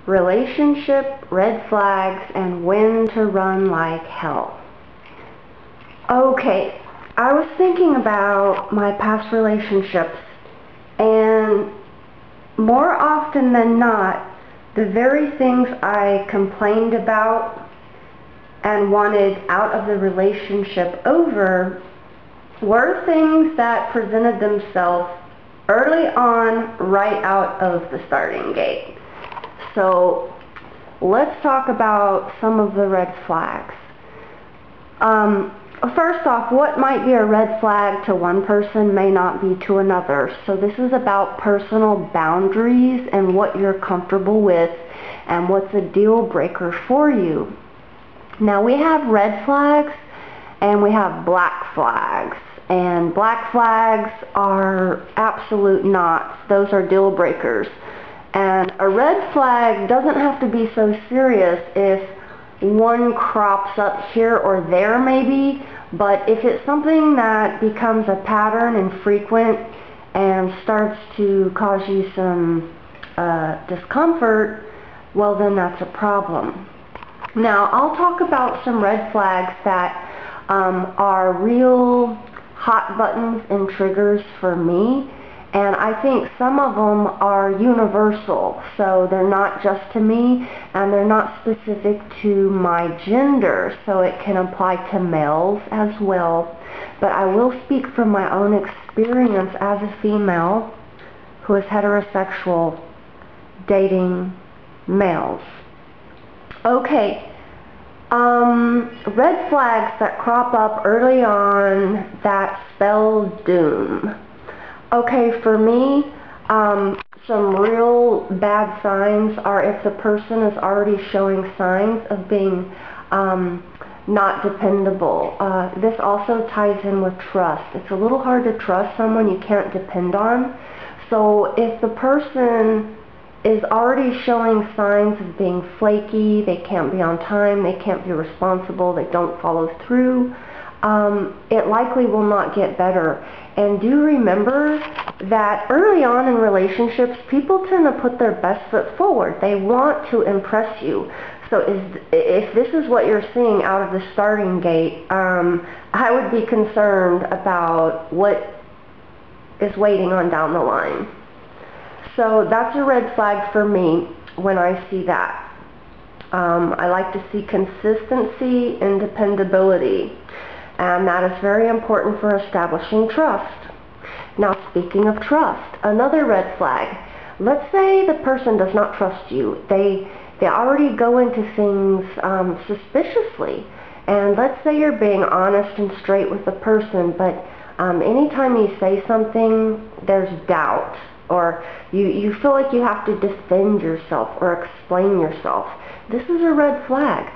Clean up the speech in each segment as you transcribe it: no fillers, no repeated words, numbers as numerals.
relationship, red flags, and when to run like hell. Okay, I was thinking about my past relationships, and more often than not, the very things I complained about and wanted out of the relationship over were things that presented themselves early on, right out of the starting gate. So let's talk about some of the red flags. First off, what might be a red flag to one person may not be to another. So this is about personal boundaries and what you're comfortable with and what's a deal breaker for you. Now we have red flags and we have black flags. And black flags are absolute knots. Those are deal breakers. And a red flag doesn't have to be so serious if one crops up here or there maybe, but if it's something that becomes a pattern and frequent and starts to cause you some discomfort, well then that's a problem. Now I'll talk about some red flags that are real hot buttons and triggers for me, and I think some of them are universal, so they're not just to me and they're not specific to my gender, so it can apply to males as well. But I will speak from my own experience as a female who is heterosexual dating males. Okay. Red flags that crop up early on that spell doom. Okay, for me, some real bad signs are if the person is already showing signs of being not dependable. This also ties in with trust. It's a little hard to trust someone you can't depend on. So if the person is already showing signs of being flaky, they can't be on time, they can't be responsible, they don't follow through, it likely will not get better. And do remember that early on in relationships, people tend to put their best foot forward. They want to impress you. So if this is what you're seeing out of the starting gate, I would be concerned about what is waiting on down the line. So that's a red flag for me when I see that. I like to see consistency and dependability, and that is very important for establishing trust. Now, speaking of trust, another red flag. Let's say the person does not trust you. They already go into things suspiciously, and let's say you're being honest and straight with the person, but anytime you say something, there's doubt, or you feel like you have to defend yourself or explain yourself. This is a red flag.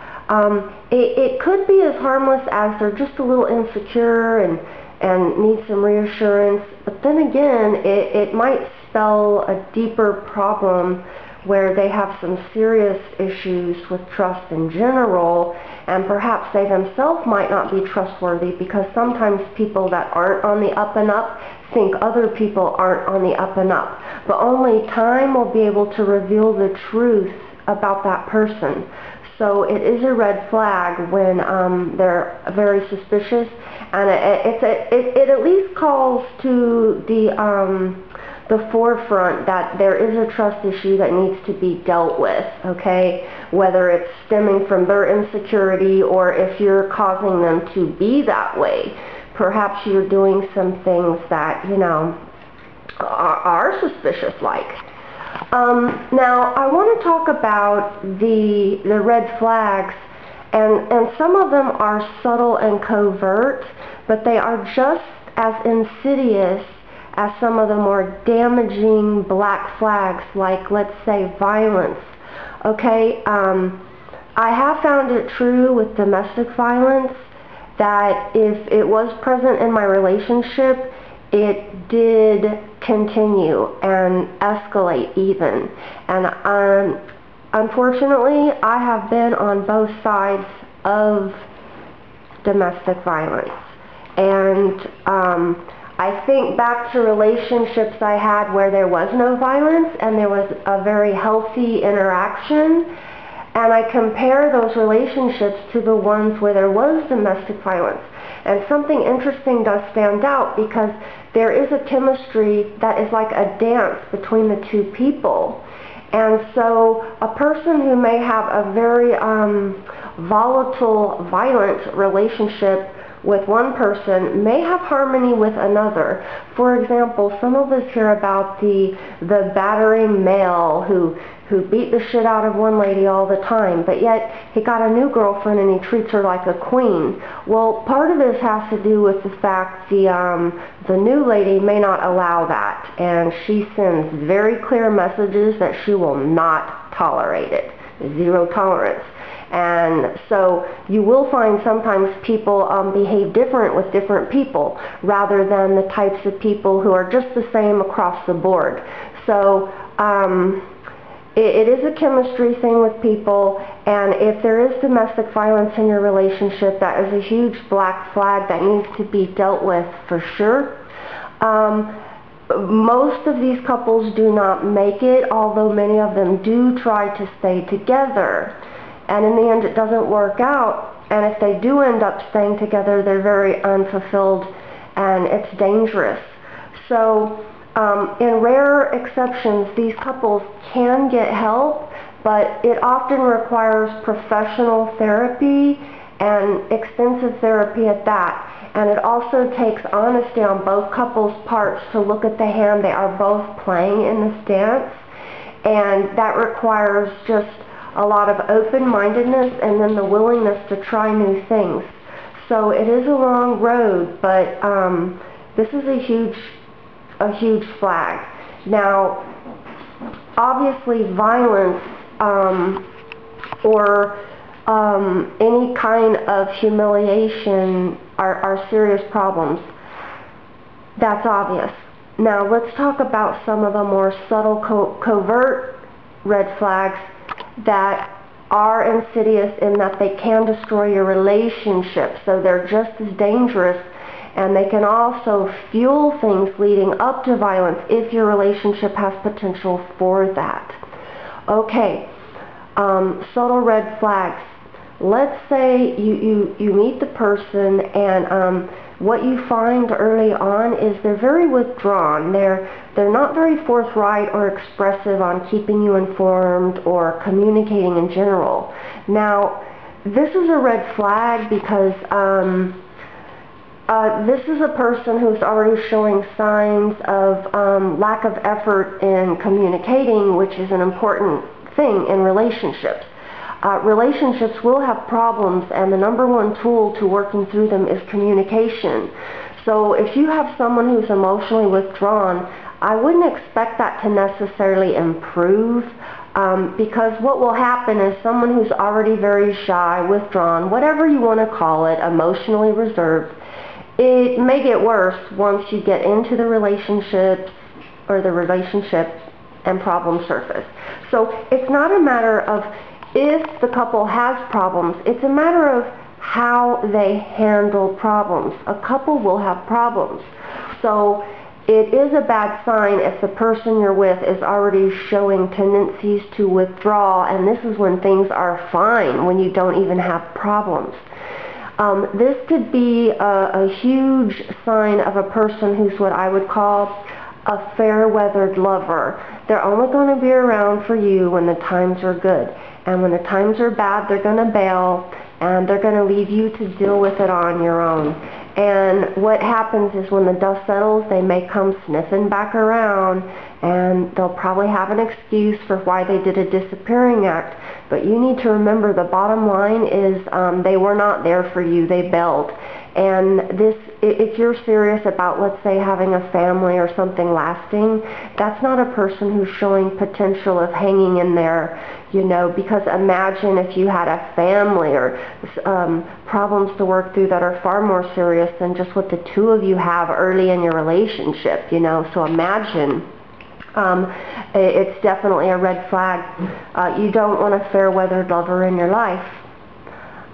It could be as harmless as they're just a little insecure and need some reassurance, but then again, it might spell a deeper problem where they have some serious issues with trust in general, and perhaps they themselves might not be trustworthy, because sometimes people that aren't on the up and up think other people aren't on the up and up. But only time will be able to reveal the truth about that person. So it is a red flag when they're very suspicious, and it at least calls to the forefront that there is a trust issue that needs to be dealt with, okay? Whether it's stemming from their insecurity or if you're causing them to be that way. Perhaps you're doing some things that, you know, are suspicious like. Now, I want to talk about the red flags, and some of them are subtle and covert, but they are just as insidious as some of the more damaging black flags, like, let's say, violence. Okay, I have found it true with domestic violence that if it was present in my relationship, it did continue and escalate even. And unfortunately, I have been on both sides of domestic violence. And I think back to relationships I had where there was no violence and there was a very healthy interaction, and I compare those relationships to the ones where there was domestic violence. And something interesting does stand out, because there is a chemistry that is like a dance between the two people. And so a person who may have a very volatile, violent relationship with one person may have harmony with another. For example, some of us hear about the battering male who beat the shit out of one lady all the time, but yet he got a new girlfriend and he treats her like a queen. Well, part of this has to do with the fact the new lady may not allow that, and she sends very clear messages that she will not tolerate it. Zero tolerance. And so you will find sometimes people behave different with different people, rather than the types of people who are just the same across the board. So it is a chemistry thing with people, and if there is domestic violence in your relationship, that is a huge black flag that needs to be dealt with for sure. Most of these couples do not make it, although many of them do try to stay together. And in the end, it doesn't work out. And if they do end up staying together, they're very unfulfilled, and it's dangerous. So in rare exceptions, these couples can get help, but it often requires professional therapy, and extensive therapy at that. And it also takes honesty on both couples' parts to look at the hand they are both playing in this dance. And that requires just a lot of open-mindedness, and then the willingness to try new things. So it is a long road, but this is a huge flag. Now, obviously violence or any kind of humiliation are serious problems. That's obvious. Now let's talk about some of the more subtle, covert red flags that are insidious in that they can destroy your relationship. So they're just as dangerous, and they can also fuel things leading up to violence if your relationship has potential for that. Okay, subtle red flags. Let's say you meet the person, and what you find early on is they're very withdrawn. They're not very forthright or expressive on keeping you informed or communicating in general. Now, this is a red flag because this is a person who's already showing signs of lack of effort in communicating, which is an important thing in relationships. Relationships will have problems, and the number one tool to working through them is communication. So if you have someone who's emotionally withdrawn, I wouldn't expect that to necessarily improve, because what will happen is someone who's already very shy, withdrawn, whatever you want to call it, emotionally reserved, it may get worse once you get into the relationship and problems surface. So it's not a matter of if the couple has problems, it's a matter of how they handle problems. A couple will have problems. So it is a bad sign if the person you're with is already showing tendencies to withdraw, and this is when things are fine, when you don't even have problems. This could be a huge sign of a person who's what I would call a fair-weathered lover. They're only going to be around for you when the times are good. And when the times are bad, they're going to bail, and they're going to leave you to deal with it on your own. And what happens is when the dust settles, they may come sniffing back around, and they'll probably have an excuse for why they did a disappearing act. But you need to remember, the bottom line is they were not there for you. They bailed. And this, if you're serious about, let's say, having a family or something lasting, that's not a person who's showing potential of hanging in there, you know, because imagine if you had a family or problems to work through that are far more serious than just what the two of you have early in your relationship, you know. So imagine. It's definitely a red flag. You don't want a fair-weathered lover in your life.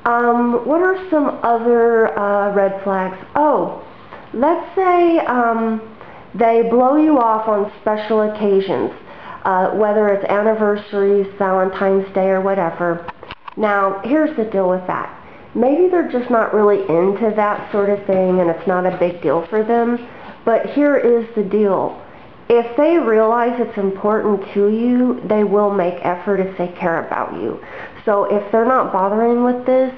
What are some other red flags? Oh, let's say they blow you off on special occasions, whether it's anniversaries, Valentine's Day, or whatever. Now, here's the deal with that. Maybe they're just not really into that sort of thing and it's not a big deal for them, but here is the deal. If they realize it's important to you, they will make effort if they care about you. So if they're not bothering with this,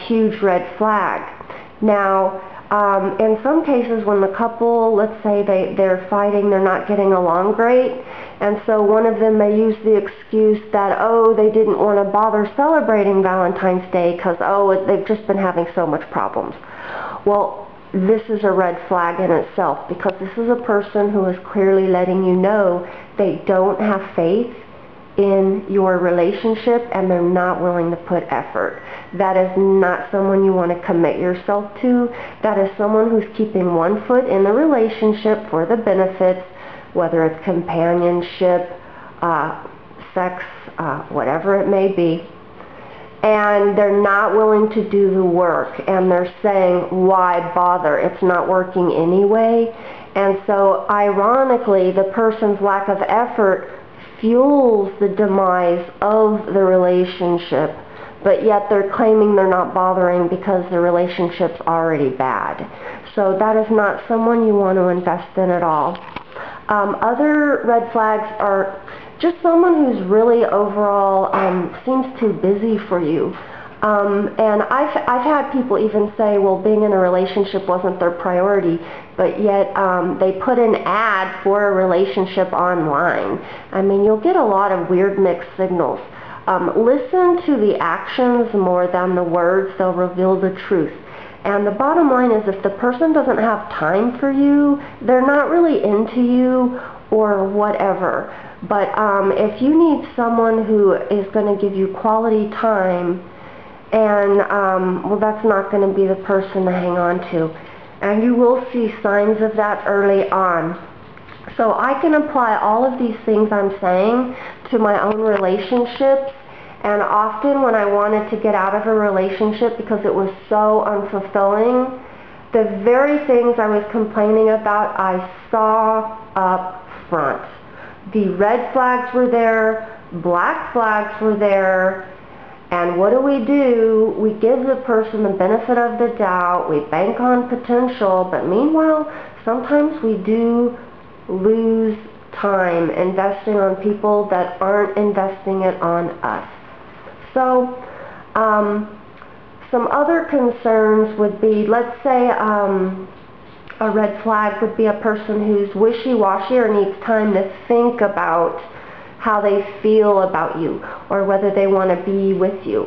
huge red flag. Now, in some cases when the couple, let's say they're fighting, they're not getting along great, and so one of them may use the excuse that, oh, they didn't want to bother celebrating Valentine's Day because, oh, they've just been having so much problems. Well, this is a red flag in itself, because this is a person who is clearly letting you know they don't have faith in your relationship and they're not willing to put effort. That is not someone you want to commit yourself to. That is someone who's keeping one foot in the relationship for the benefits, whether it's companionship, sex, whatever it may be. And they're not willing to do the work, and they're saying, why bother? It's not working anyway. And so ironically, the person's lack of effort fuels the demise of the relationship, but yet they're claiming they're not bothering because the relationship's already bad. So that is not someone you want to invest in at all. Other red flags are just someone who's really overall seems too busy for you. And I've had people even say, well, being in a relationship wasn't their priority, but yet they put an ad for a relationship online. I mean, you'll get a lot of weird mixed signals. Listen to the actions more than the words. They'll reveal the truth. And the bottom line is, if the person doesn't have time for you, they're not really into you or whatever. But if you need someone who is going to give you quality time, and well, that's not going to be the person to hang on to. And you will see signs of that early on. So I can apply all of these things I'm saying to my own relationships. And often when I wanted to get out of a relationship because it was so unfulfilling, the very things I was complaining about, I saw up front. The red flags were there, black flags were there, and what do? We give the person the benefit of the doubt, we bank on potential, but meanwhile, sometimes we do lose time investing on people that aren't investing it on us. So, some other concerns would be, let's say a red flag would be a person who's wishy-washy or needs time to think about how they feel about you or whether they want to be with you.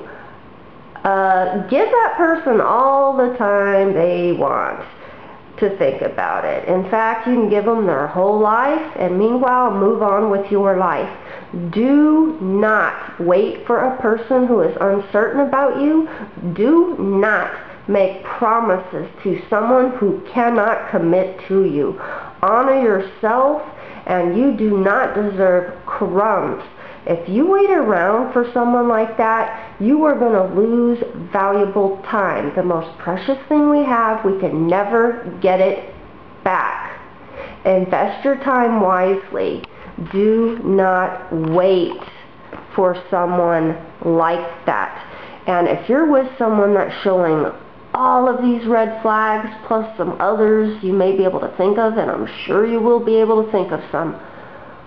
Give that person all the time they want to think about it. In fact, you can give them their whole life and meanwhile move on with your life. Do not wait for a person who is uncertain about you. Do not make promises to someone who cannot commit to you. Honor yourself, and you do not deserve crumbs. If you wait around for someone like that, you are going to lose valuable time. The most precious thing we have, we can never get it back. Invest your time wisely. Do not wait for someone like that. And if you're with someone that's showing all of these red flags, plus some others you may be able to think of, and I'm sure you will be able to think of some,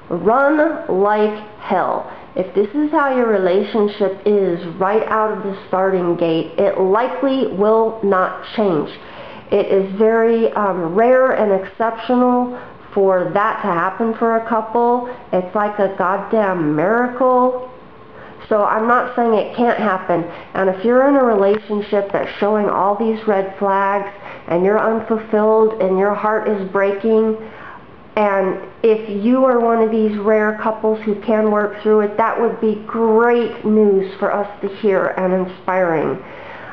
run like hell. If this is how your relationship is right out of the starting gate, it likely will not change. It is very rare and exceptional for that to happen for a couple. It's like a goddamn miracle. So I'm not saying it can't happen. And if you're in a relationship that's showing all these red flags and you're unfulfilled and your heart is breaking, and if you are one of these rare couples who can work through it, that would be great news for us to hear and inspiring.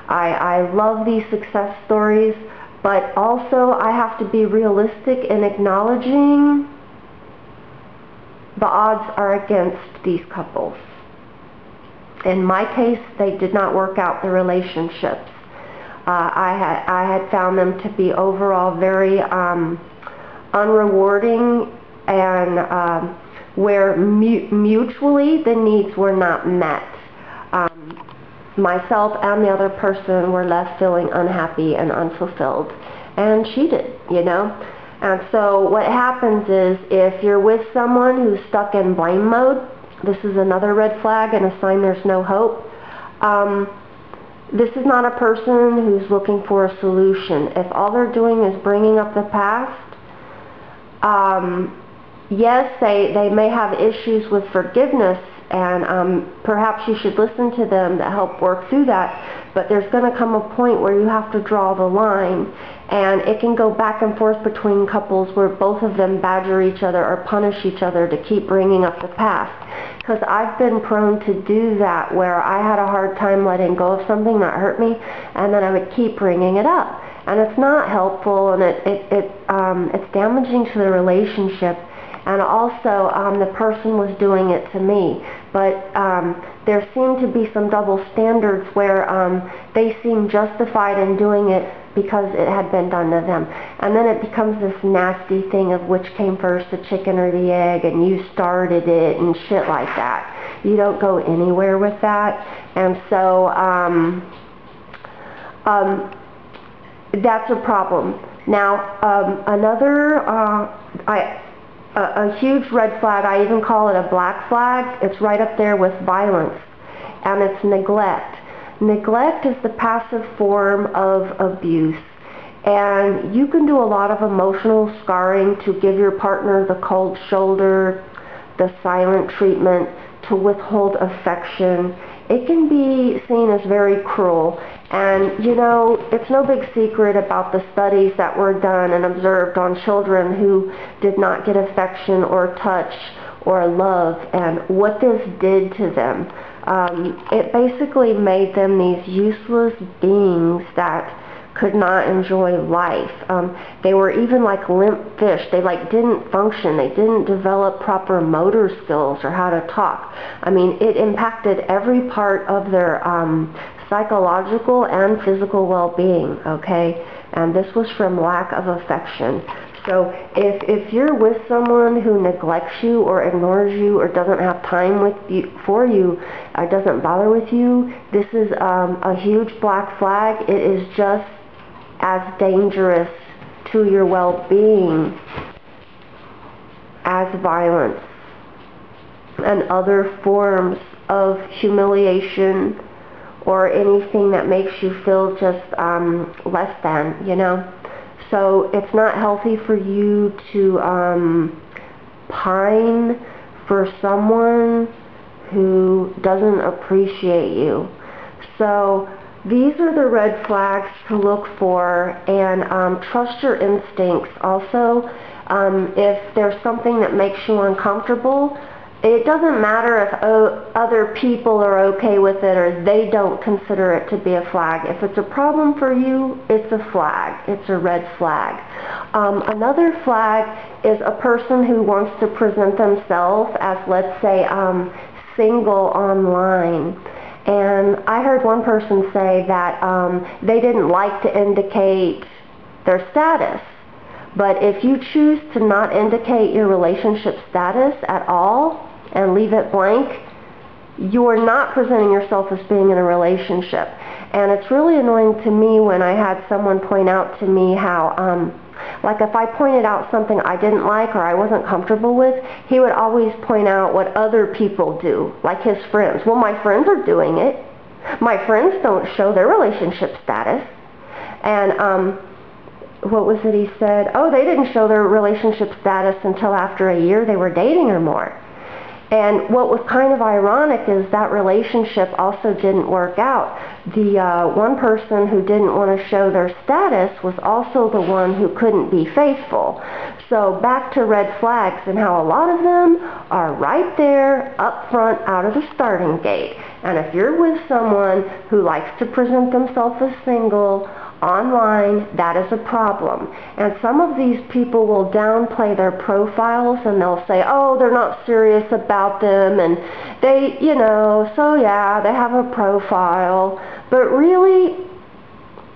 I love these success stories, but also I have to be realistic in acknowledging the odds are against these couples. In my case, they did not work out the relationships. I had found them to be overall very unrewarding, and where mutually the needs were not met. Myself and the other person were left feeling unhappy and unfulfilled and cheated, you know. And so what happens is, if you're with someone who's stuck in blame mode, this is another red flag and a sign there's no hope. This is not a person who's looking for a solution. If all they're doing is bringing up the past, yes, they may have issues with forgiveness, and perhaps you should listen to them to help work through that, but there's going to come a point where you have to draw the line, and it can go back and forth between couples where both of them badger each other or punish each other to keep bringing up the past. Because I've been prone to do that, where I had a hard time letting go of something that hurt me, and then I would keep bringing it up. And it's not helpful, and it's damaging to the relationship. And also, the person was doing it to me. But there seemed to be some double standards where they seemed justified in doing it because it had been done to them. And then it becomes this nasty thing of which came first, the chicken or the egg, and you started it and shit like that. You don't go anywhere with that. And so that's a problem. Now, a huge red flag, I even call it a black flag, it's right up there with violence, and it's neglect. Neglect is the passive form of abuse, and you can do a lot of emotional scarring to give your partner the cold shoulder, the silent treatment, to withhold affection. It can be seen as very cruel. And, you know, it's no big secret about the studies that were done and observed on children who did not get affection or touch or love, and what this did to them. It basically made them these useless beings that could not enjoy life. They were even like limp fish. They didn't function. They didn't develop proper motor skills or how to talk. I mean, it impacted every part of their psychological and physical well-being, okay? And this was from lack of affection. So if you're with someone who neglects you or ignores you or doesn't have time for you, or doesn't bother with you, this is a huge black flag. It is just as dangerous to your well-being as violence and other forms of humiliation or anything that makes you feel just less than, you know. So it's not healthy for you to pine for someone who doesn't appreciate you. So these are the red flags to look for, and trust your instincts. Also, if there's something that makes you uncomfortable, it doesn't matter if other people are okay with it or they don't consider it to be a flag. If it's a problem for you, it's a flag. It's a red flag. Another flag is a person who wants to present themselves as, let's say, single online. And I heard one person say that they didn't like to indicate their status. But if you choose to not indicate your relationship status at all and leave it blank, you are not presenting yourself as being in a relationship. And it's really annoying to me when I had someone point out to me how, like if I pointed out something I didn't like or I wasn't comfortable with, he would always point out what other people do, like his friends. Well, my friends are doing it. My friends don't show their relationship status. And what was it he said? Oh, they didn't show their relationship status until after a year they were dating or more. And what was kind of ironic is that relationship also didn't work out. The one person who didn't want to show their status was also the one who couldn't be faithful. So back to red flags and how a lot of them are right there up front out of the starting gate. And if you're with someone who likes to present themselves as single online, that is a problem. And some of these people will downplay their profiles and they'll say, oh, they're not serious about them, and they, you know, so yeah, they have a profile. But really,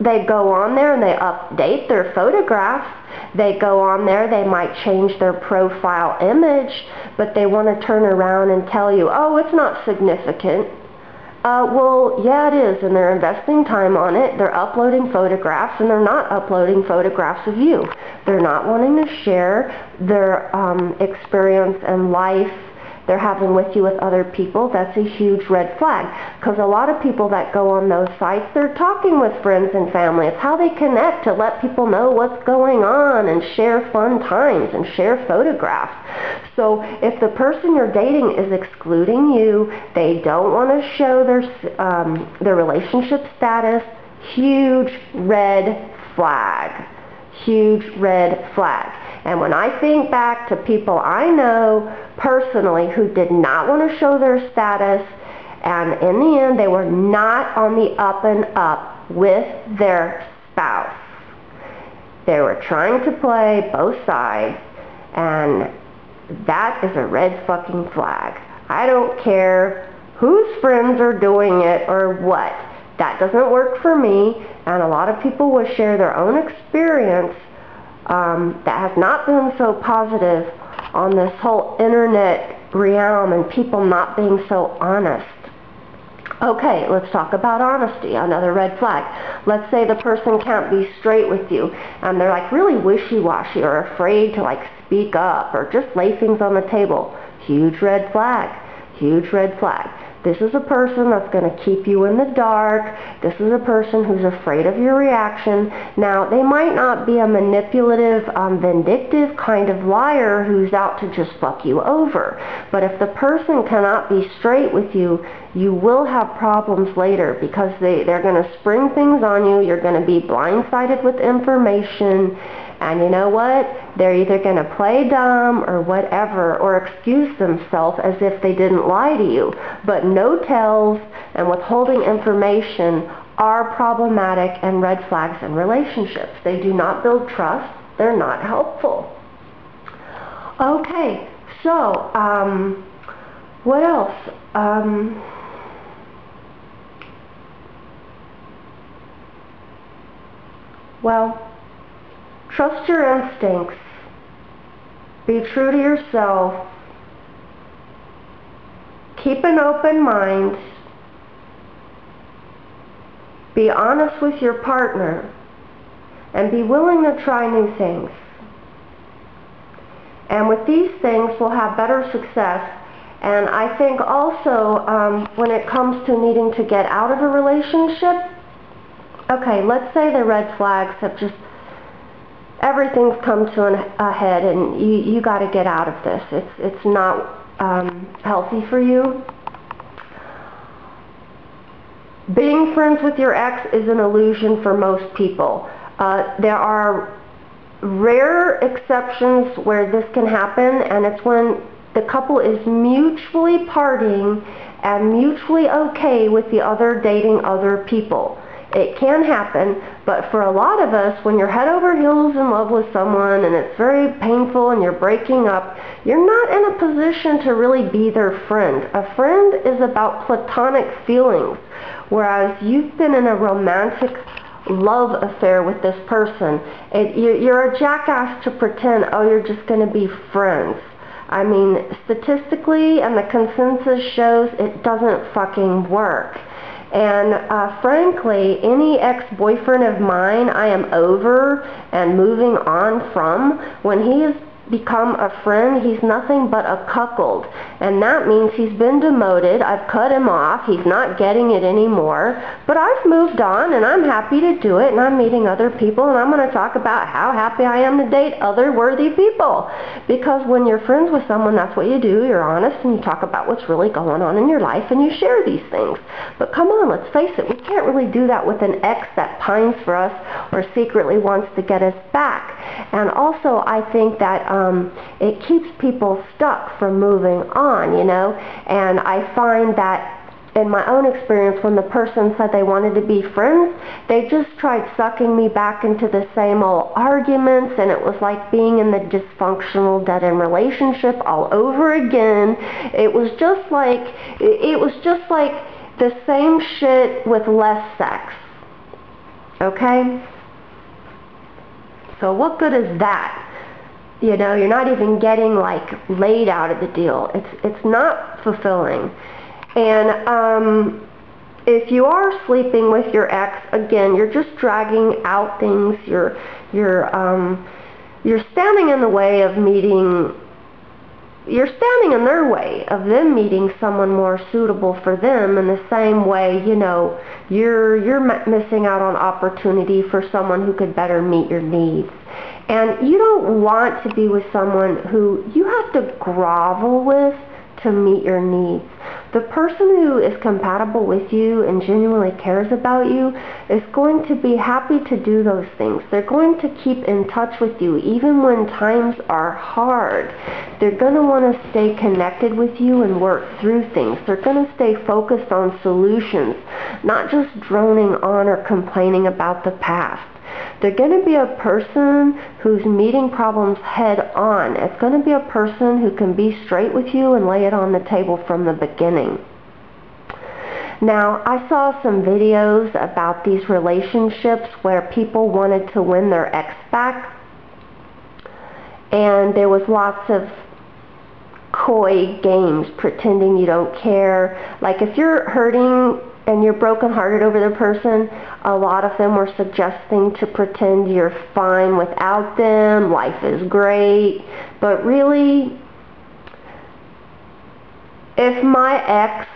They go on there and they update their photographs. They go on there, they might change their profile image, but they want to turn around and tell you, oh, it's not significant. Well, yeah, it is, and they're investing time on it. They're uploading photographs, and they're not uploading photographs of you. They're not wanting to share their experience and life they're having with you with other people. That's a huge red flag, because a lot of people that go on those sites, they're talking with friends and family. It's how they connect, to let people know what's going on and share fun times and share photographs. So if the person you're dating is excluding you, they don't want to show their relationship status, huge red flag. Huge red flag. And when I think back to people I know personally who did not want to show their status, and in the end they were not on the up and up with their spouse. They were trying to play both sides, and that is a red fucking flag. I don't care whose friends are doing it or what. That doesn't work for me, and a lot of people will share their own experience that has not been so positive on this whole internet realm and people not being so honest. Okay, let's talk about honesty, another red flag. Let's say the person can't be straight with you, and they're like really wishy-washy or afraid to like speak up or just lay things on the table. Huge red flag. Huge red flag. This is a person that's going to keep you in the dark. This is a person who's afraid of your reaction. Now, they might not be a manipulative, vindictive kind of liar who's out to just fuck you over. But if the person cannot be straight with you, you will have problems later, because they're going to spring things on you. You're going to be blindsided with information. And you know what? They're either going to play dumb or whatever, or excuse themselves as if they didn't lie to you. But no-tells and withholding information are problematic and red flags in relationships. They do not build trust. They're not helpful. Okay, so what else? Well, trust your instincts. Be true to yourself. Keep an open mind. Be honest with your partner. And be willing to try new things. And with these things, we'll have better success. And I think also when it comes to needing to get out of a relationship, okay, let's say the red flags have just, everything's come to a head, and you got to get out of this. It's not healthy for you. Being friends with your ex is an illusion for most people. There are rare exceptions where this can happen, and it's when the couple is mutually parting and mutually okay with the other dating other people. It can happen, but for a lot of us, when you're head over heels in love with someone and it's very painful and you're breaking up, you're not in a position to really be their friend. A friend is about platonic feelings, whereas you've been in a romantic love affair with this person. You're a jackass to pretend, oh, you're just going to be friends. I mean, statistically, and the consensus shows, it doesn't fucking work. And frankly, any ex-boyfriend of mine I am over and moving on from. When he has become a friend, he's nothing but a cuckold. And that means he's been demoted. I've cut him off. He's not getting it anymore. But I've moved on, and I'm happy to do it, and I'm meeting other people, and I'm going to talk about how happy I am to date other worthy people. Because when you're friends with someone, that's what you do. You're honest, and you talk about what's really going on in your life, and you share these things. But come on, let's face it, we can't really do that with an ex that pines for us or secretly wants to get us back. And also, I think that it keeps people stuck from moving on, you know. And I find that in my own experience, when the person said they wanted to be friends, they just tried sucking me back into the same old arguments, and it was like being in the dysfunctional dead-end relationship all over again. It was just like the same shit with less sex. Okay? So what good is that? You know, you're not even getting like laid out of the deal. It's not fulfilling. And if you are sleeping with your ex, again, you're just dragging out things. You're standing in the way of meeting. You're standing in their way of them meeting someone more suitable for them. In the same way, you know, you're missing out on opportunity for someone who could better meet your needs. And you don't want to be with someone who you have to grovel with to meet your needs. The person who is compatible with you and genuinely cares about you is going to be happy to do those things. They're going to keep in touch with you even when times are hard. They're going to want to stay connected with you and work through things. They're going to stay focused on solutions, not just droning on or complaining about the past. They're going to be a person who's meeting problems head on. It's going to be a person who can be straight with you and lay it on the table from the beginning. Now, I saw some videos about these relationships where people wanted to win their ex back, and there was lots of coy games, pretending you don't care. Like if you're hurting and you're brokenhearted over the person, a lot of them were suggesting to pretend you're fine without them, life is great. But really, if my ex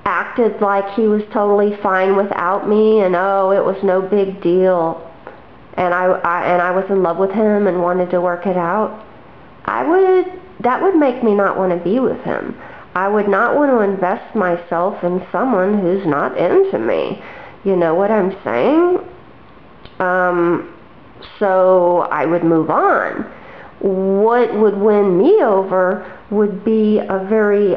acted like he was totally fine without me and oh, it was no big deal, and I was in love with him and wanted to work it out, that would make me not want to be with him. I would not want to invest myself in someone who's not into me. You know what I'm saying? So I would move on. What would win me over would be a very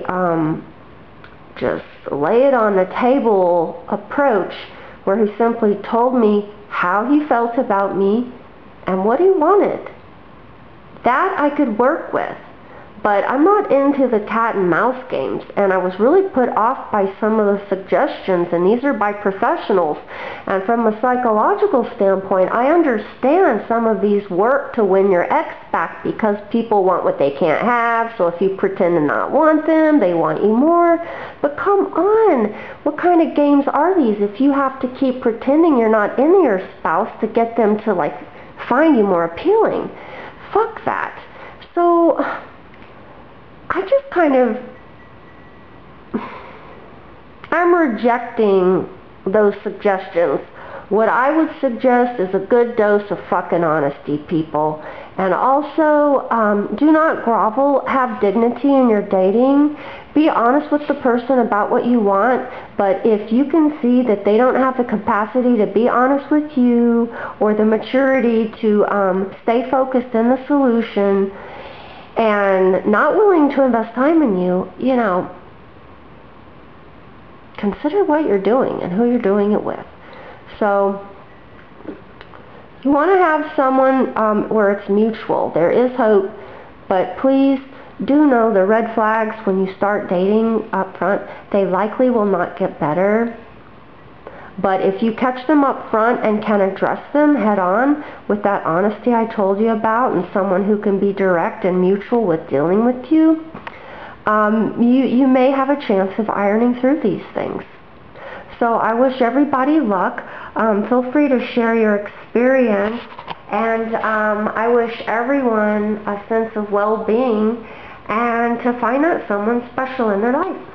just lay it on the table approach where he simply told me how he felt about me and what he wanted. That I could work with. But I'm not into the cat and mouse games, and I was really put off by some of the suggestions, and these are by professionals. And from a psychological standpoint, I understand some of these work to win your ex back because people want what they can't have, so if you pretend to not want them, they want you more. But come on, what kind of games are these if you have to keep pretending you're not into your spouse to get them to like find you more appealing? Fuck that. So I just I'm rejecting those suggestions. What I would suggest is a good dose of fucking honesty, people. And also, do not grovel. Have dignity in your dating. Be honest with the person about what you want. But if you can see that they don't have the capacity to be honest with you or the maturity to stay focused in the solution and not willing to invest time in you, you know, consider what you're doing and who you're doing it with. So you want to have someone where it's mutual. There is hope, but please do know the red flags when you start dating up front, they likely will not get better. But if you catch them up front and can address them head on with that honesty I told you about and someone who can be direct and mutual with dealing with you, you may have a chance of ironing through these things. So I wish everybody luck. Feel free to share your experience, and I wish everyone a sense of well-being and to find out someone special in their life.